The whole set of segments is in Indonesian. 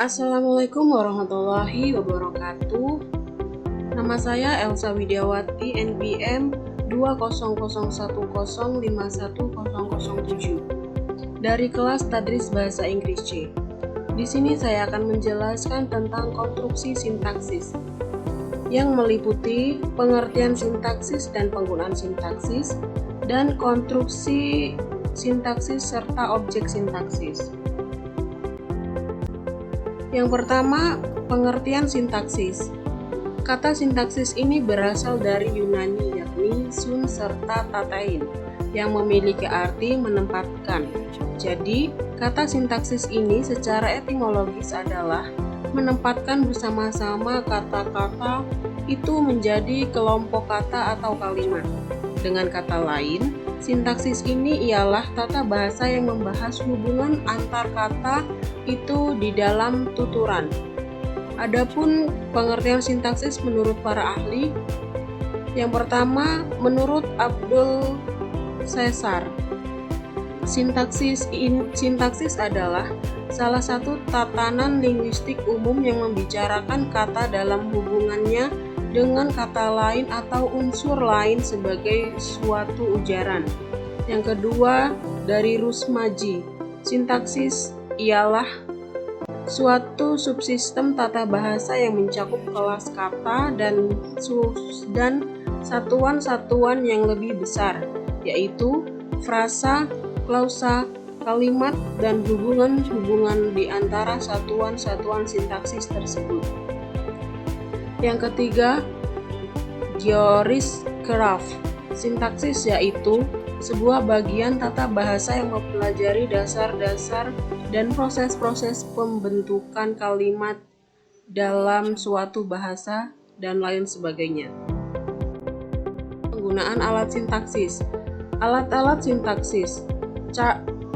Assalamualaikum warahmatullahi wabarakatuh. Nama saya Elsa Widiawati, NPM 200105107 dari kelas Tadris Bahasa Inggris C. Di sini saya akan menjelaskan tentang konstruksi sintaksis yang meliputi pengertian sintaksis dan penggunaan sintaksis dan konstruksi sintaksis serta objek sintaksis. Yang pertama, pengertian sintaksis. Kata sintaksis ini berasal dari Yunani, yakni sun serta tatein, yang memiliki arti menempatkan. Jadi, kata sintaksis ini secara etimologis adalah menempatkan bersama-sama kata-kata itu menjadi kelompok kata atau kalimat. Dengan kata lain, sintaksis ini ialah tata bahasa yang membahas hubungan antar kata itu di dalam tuturan. Adapun pengertian sintaksis menurut para ahli, yang pertama menurut Abdul Caesar, sintaksis adalah salah satu tatanan linguistik umum yang membicarakan kata dalam hubungannya dengan kata lain atau unsur lain sebagai suatu ujaran. Yang kedua, dari Rusmaji, sintaksis ialah suatu subsistem tata bahasa yang mencakup kelas kata dan satuan-satuan yang lebih besar, yaitu frasa, klausa, kalimat, dan hubungan-hubungan di antara satuan-satuan sintaksis tersebut. Yang ketiga, Joris Kraft, sintaksis yaitu sebuah bagian tata bahasa yang mempelajari dasar-dasar dan proses-proses pembentukan kalimat dalam suatu bahasa dan lain sebagainya. Penggunaan alat sintaksis. Alat-alat sintaksis.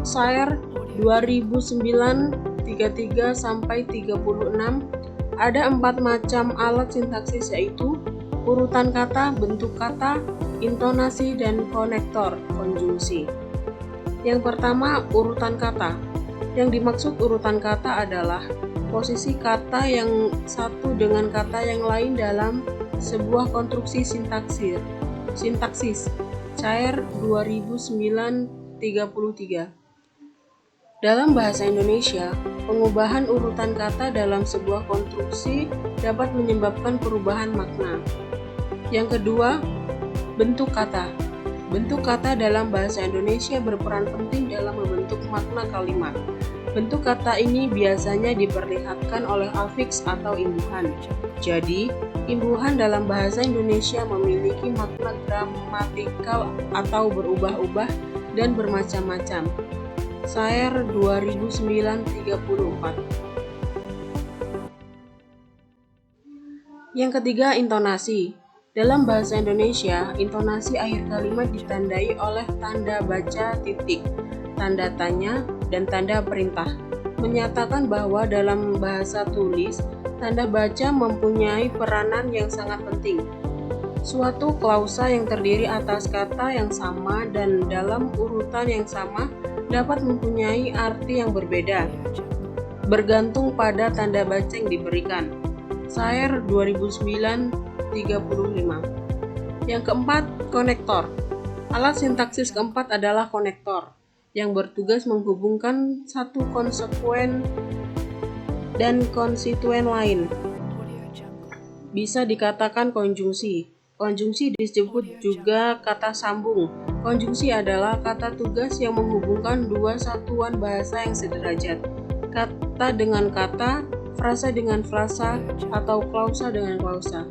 Cair 2009-33-36 ada 4 macam alat sintaksis, yaitu urutan kata, bentuk kata, intonasi, dan konektor konjungsi. Yang pertama, urutan kata. Yang dimaksud urutan kata adalah posisi kata yang satu dengan kata yang lain dalam sebuah konstruksi sintaksis. Cair 2009-33. Dalam bahasa Indonesia, pengubahan urutan kata dalam sebuah konstruksi dapat menyebabkan perubahan makna. Yang kedua, bentuk kata. Bentuk kata dalam bahasa Indonesia berperan penting dalam membentuk makna kalimat. Bentuk kata ini biasanya diperlihatkan oleh afiks atau imbuhan. Jadi, imbuhan dalam bahasa Indonesia memiliki makna gramatikal atau berubah-ubah dan bermacam-macam. Cair 2009-34. Yang ketiga, intonasi. Dalam bahasa Indonesia, intonasi akhir kalimat ditandai oleh tanda baca titik, tanda tanya, dan tanda perintah. Menyatakan bahwa dalam bahasa tulis, tanda baca mempunyai peranan yang sangat penting. Suatu klausa yang terdiri atas kata yang sama dan dalam urutan yang sama dapat mempunyai arti yang berbeda, bergantung pada tanda baca yang diberikan. Cair 2009-35. Yang keempat, konektor. Alat sintaksis keempat adalah konektor, yang bertugas menghubungkan satu konsekuen dan konstituen lain. Bisa dikatakan konjungsi. Konjungsi disebut juga kata sambung. Konjungsi adalah kata tugas yang menghubungkan dua satuan bahasa yang sederajat. Kata dengan kata, frasa dengan frasa, atau klausa dengan klausa.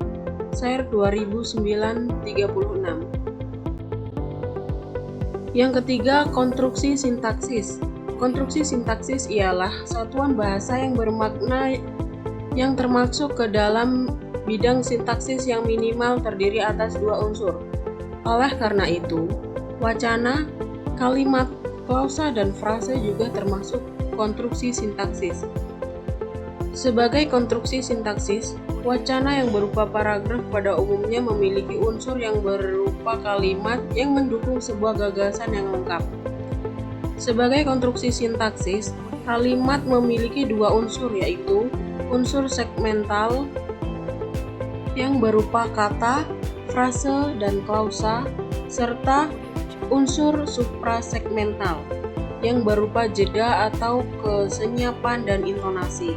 Cair 2009-36. Yang ketiga, konstruksi sintaksis. Konstruksi sintaksis ialah satuan bahasa yang bermakna yang termasuk ke dalam bidang sintaksis yang minimal terdiri atas dua unsur. Oleh karena itu, wacana, kalimat, klausa, dan frasa juga termasuk konstruksi sintaksis. Sebagai konstruksi sintaksis, wacana yang berupa paragraf pada umumnya memiliki unsur yang berupa kalimat yang mendukung sebuah gagasan yang lengkap. Sebagai konstruksi sintaksis, Kalimat memiliki dua unsur, yaitu unsur segmental yang berupa kata, frase, dan klausa, serta unsur suprasegmental yang berupa jeda atau kesenyapan dan intonasi.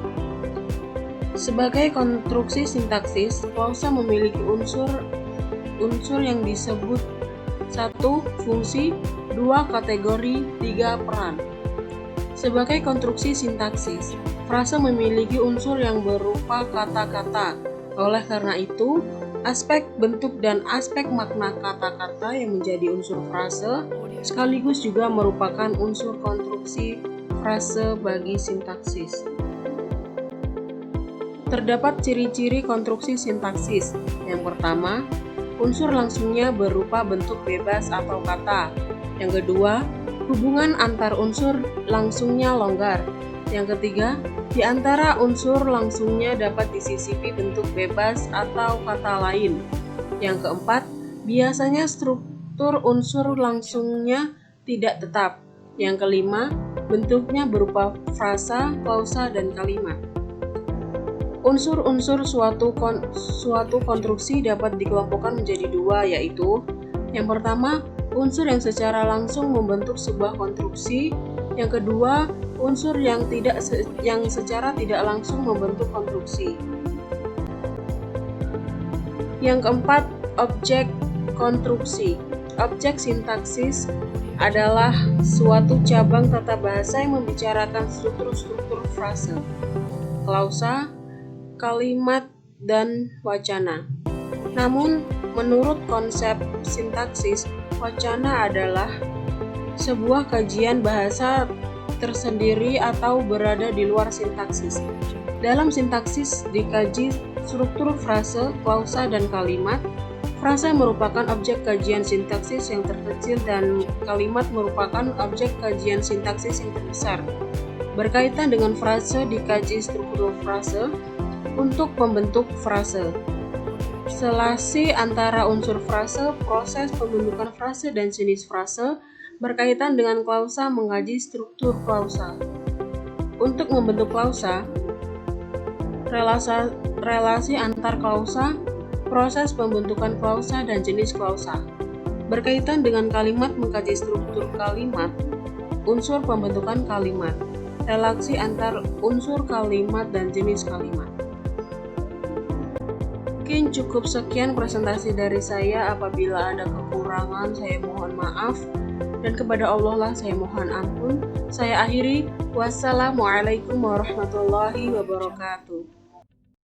Sebagai konstruksi sintaksis, klausa memiliki unsur yang disebut 1. Fungsi, 2. Kategori, 3. Peran. Sebagai konstruksi sintaksis, frase memiliki unsur yang berupa kata-kata. Oleh karena itu, aspek bentuk dan aspek makna kata-kata yang menjadi unsur frase sekaligus juga merupakan unsur konstruksi frase bagi sintaksis. Terdapat ciri-ciri konstruksi sintaksis. Yang pertama, unsur langsungnya berupa bentuk bebas atau kata. Yang kedua, hubungan antar unsur langsungnya longgar. Yang ketiga, di antara unsur langsungnya dapat disisipi bentuk bebas atau kata lain. Yang keempat, biasanya struktur unsur langsungnya tidak tetap. Yang kelima, bentuknya berupa frasa, klausa, dan kalimat. Unsur-unsur suatu konstruksi dapat dikelompokkan menjadi dua, yaitu yang pertama, unsur yang secara langsung membentuk sebuah konstruksi. Yang kedua, unsur yang secara tidak langsung membentuk konstruksi. Yang keempat, objek konstruksi. Objek sintaksis adalah suatu cabang tata bahasa yang membicarakan struktur-struktur frase, klausa, kalimat, dan wacana. Namun, menurut konsep sintaksis, wacana adalah sebuah kajian bahasa tersendiri atau berada di luar sintaksis. Dalam sintaksis dikaji struktur frase, klausa, dan kalimat. Frase merupakan objek kajian sintaksis yang terkecil dan kalimat merupakan objek kajian sintaksis yang terbesar. Berkaitan dengan frase dikaji struktur frase untuk membentuk frase. Relasi antara unsur frase, proses pembentukan frase, dan jenis frase. Berkaitan dengan klausa, mengkaji struktur klausa. Untuk membentuk klausa, relasi antar klausa, proses pembentukan klausa, dan jenis klausa. Berkaitan dengan kalimat, mengkaji struktur kalimat, unsur pembentukan kalimat, relasi antar unsur kalimat, dan jenis kalimat. Mungkin cukup sekian presentasi dari saya. Apabila ada kekurangan, saya mohon maaf. Dan kepada Allah lah saya mohon ampun. Saya akhiri. Wassalamualaikum warahmatullahi wabarakatuh.